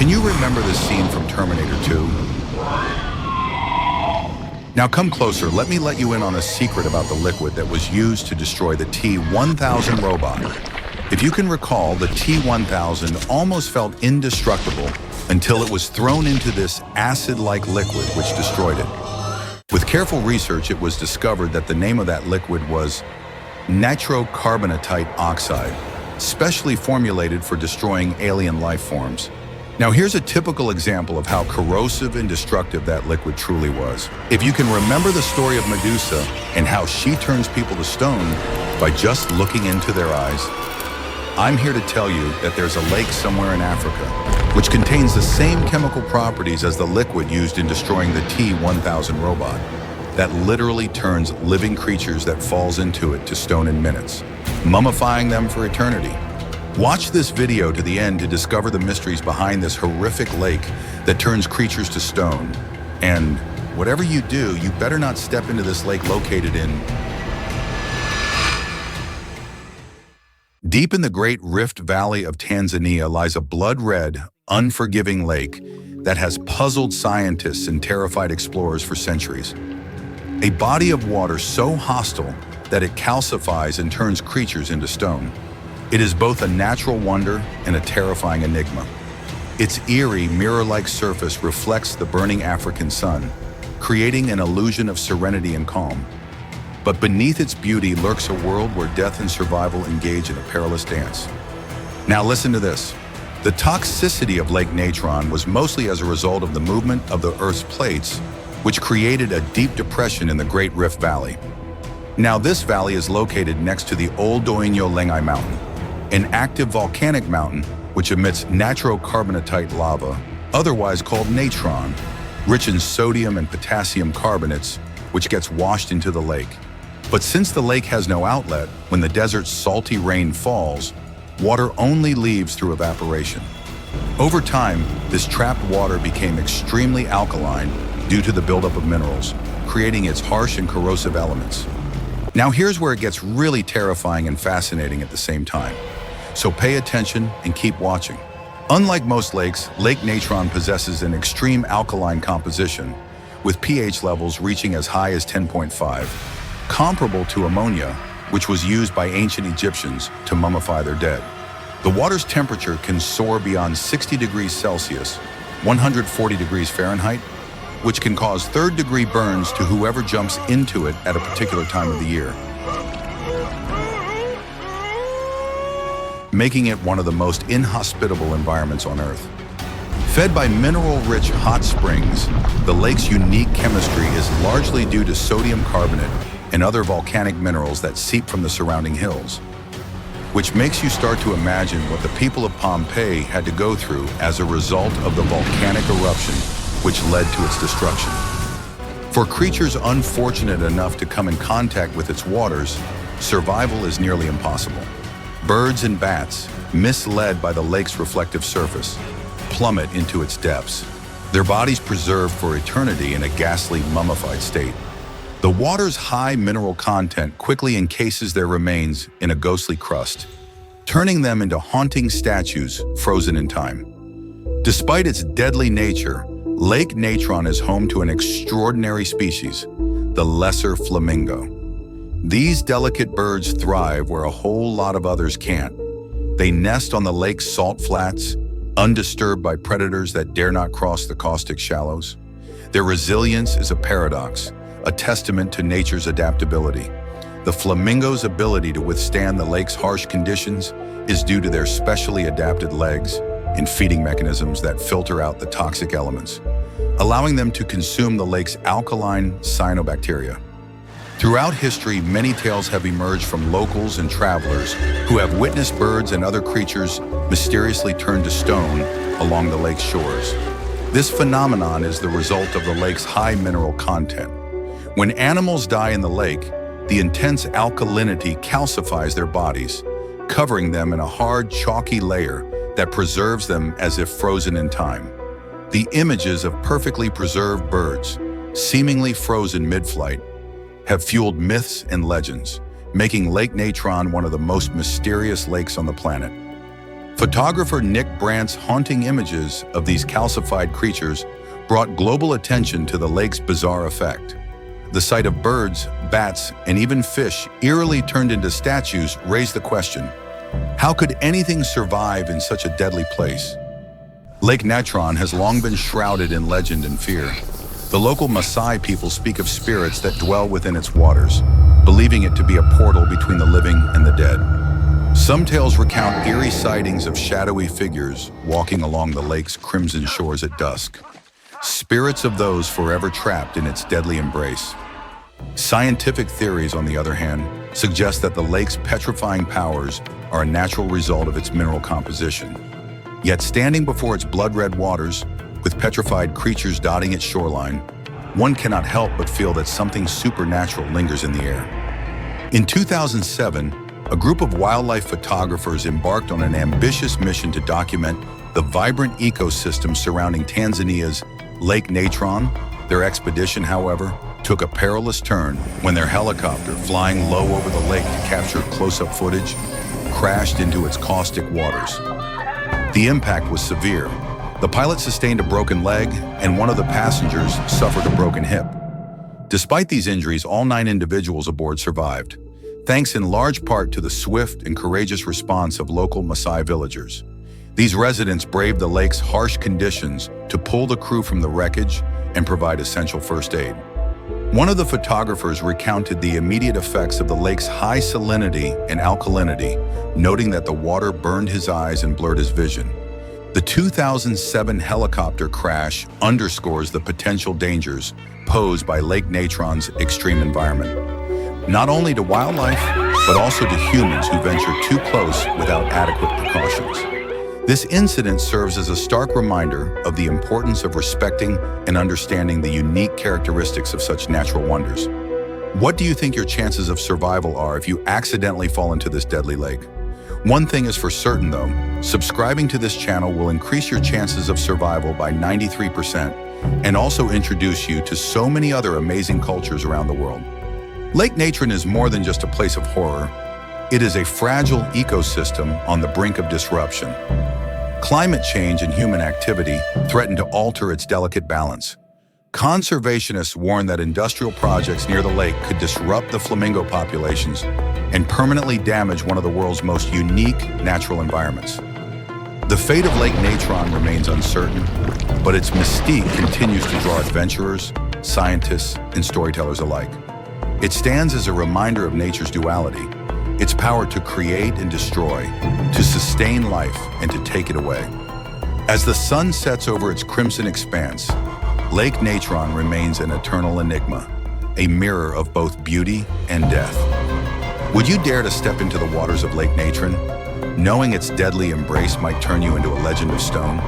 Can you remember this scene from Terminator 2? Now come closer, let me let you in on a secret about the liquid that was used to destroy the T-1000 robot. If you can recall, the T-1000 almost felt indestructible until it was thrown into this acid-like liquid which destroyed it. With careful research, it was discovered that the name of that liquid was nitrocarbonatite oxide, specially formulated for destroying alien life forms. Now here's a typical example of how corrosive and destructive that liquid truly was. If you can remember the story of Medusa and how she turns people to stone by just looking into their eyes, I'm here to tell you that there's a lake somewhere in Africa which contains the same chemical properties as the liquid used in destroying the T-1000 robot that literally turns living creatures that falls into it to stone in minutes, mummifying them for eternity. Watch this video to the end to discover the mysteries behind this horrific lake that turns creatures to stone. And whatever you do, you better not step into this lake located in... Deep in the Great Rift Valley of Tanzania lies a blood-red, unforgiving lake that has puzzled scientists and terrified explorers for centuries. A body of water so hostile that it calcifies and turns creatures into stone. It is both a natural wonder and a terrifying enigma. Its eerie, mirror-like surface reflects the burning African sun, creating an illusion of serenity and calm. But beneath its beauty lurks a world where death and survival engage in a perilous dance. Now listen to this. The toxicity of Lake Natron was mostly as a result of the movement of the Earth's plates, which created a deep depression in the Great Rift Valley. Now this valley is located next to the Old Doinyo Lengai Mountain, an active volcanic mountain which emits nitrocarbonatite lava, otherwise called natron, rich in sodium and potassium carbonates, which gets washed into the lake. But since the lake has no outlet, when the desert's salty rain falls, water only leaves through evaporation. Over time, this trapped water became extremely alkaline due to the buildup of minerals, creating its harsh and corrosive elements. Now here's where it gets really terrifying and fascinating at the same time. So pay attention and keep watching. Unlike most lakes, Lake Natron possesses an extreme alkaline composition, with pH levels reaching as high as 10.5, comparable to ammonia, which was used by ancient Egyptians to mummify their dead. The water's temperature can soar beyond 60 degrees Celsius, 140 degrees Fahrenheit, which can cause third-degree burns to whoever jumps into it at a particular time of the year, making it one of the most inhospitable environments on Earth. Fed by mineral-rich hot springs, the lake's unique chemistry is largely due to sodium carbonate and other volcanic minerals that seep from the surrounding hills, which makes you start to imagine what the people of Pompeii had to go through as a result of the volcanic eruption which led to its destruction. For creatures unfortunate enough to come in contact with its waters, survival is nearly impossible. Birds and bats, misled by the lake's reflective surface, plummet into its depths, their bodies preserved for eternity in a ghastly, mummified state. The water's high mineral content quickly encases their remains in a ghostly crust, turning them into haunting statues frozen in time. Despite its deadly nature, Lake Natron is home to an extraordinary species, the lesser flamingo. These delicate birds thrive where a whole lot of others can't. They nest on the lake's salt flats, undisturbed by predators that dare not cross the caustic shallows. Their resilience is a paradox, a testament to nature's adaptability. The flamingo's ability to withstand the lake's harsh conditions is due to their specially adapted legs and feeding mechanisms that filter out the toxic elements, allowing them to consume the lake's alkaline cyanobacteria. Throughout history, many tales have emerged from locals and travelers who have witnessed birds and other creatures mysteriously turned to stone along the lake's shores. This phenomenon is the result of the lake's high mineral content. When animals die in the lake, the intense alkalinity calcifies their bodies, covering them in a hard, chalky layer that preserves them as if frozen in time. The images of perfectly preserved birds, seemingly frozen mid-flight, have fueled myths and legends, making Lake Natron one of the most mysterious lakes on the planet. Photographer Nick Brandt's haunting images of these calcified creatures brought global attention to the lake's bizarre effect. The sight of birds, bats, and even fish eerily turned into statues raised the question, how could anything survive in such a deadly place? Lake Natron has long been shrouded in legend and fear. The local Maasai people speak of spirits that dwell within its waters, believing it to be a portal between the living and the dead. Some tales recount eerie sightings of shadowy figures walking along the lake's crimson shores at dusk, spirits of those forever trapped in its deadly embrace. Scientific theories, on the other hand, suggest that the lake's petrifying powers are a natural result of its mineral composition. Yet standing before its blood-red waters, with petrified creatures dotting its shoreline, one cannot help but feel that something supernatural lingers in the air. In 2007, a group of wildlife photographers embarked on an ambitious mission to document the vibrant ecosystem surrounding Tanzania's Lake Natron. Their expedition, however, took a perilous turn when their helicopter, flying low over the lake to capture close-up footage, crashed into its caustic waters. The impact was severe. The pilot sustained a broken leg, and one of the passengers suffered a broken hip. Despite these injuries, all 9 individuals aboard survived, thanks in large part to the swift and courageous response of local Maasai villagers. These residents braved the lake's harsh conditions to pull the crew from the wreckage and provide essential first aid. One of the photographers recounted the immediate effects of the lake's high salinity and alkalinity, noting that the water burned his eyes and blurred his vision. The 2007 helicopter crash underscores the potential dangers posed by Lake Natron's extreme environment, not only to wildlife, but also to humans who venture too close without adequate precautions. This incident serves as a stark reminder of the importance of respecting and understanding the unique characteristics of such natural wonders. What do you think your chances of survival are if you accidentally fall into this deadly lake? One thing is for certain though, subscribing to this channel will increase your chances of survival by 93% and also introduce you to so many other amazing cultures around the world. Lake Natron is more than just a place of horror. It is a fragile ecosystem on the brink of disruption. Climate change and human activity threaten to alter its delicate balance. Conservationists warn that industrial projects near the lake could disrupt the flamingo populations and permanently damage one of the world's most unique natural environments. The fate of Lake Natron remains uncertain, but its mystique continues to draw adventurers, scientists, and storytellers alike. It stands as a reminder of nature's duality, its power to create and destroy, to sustain life and to take it away. As the sun sets over its crimson expanse, Lake Natron remains an eternal enigma, a mirror of both beauty and death. Would you dare to step into the waters of Lake Natron, knowing its deadly embrace might turn you into a legend of stone?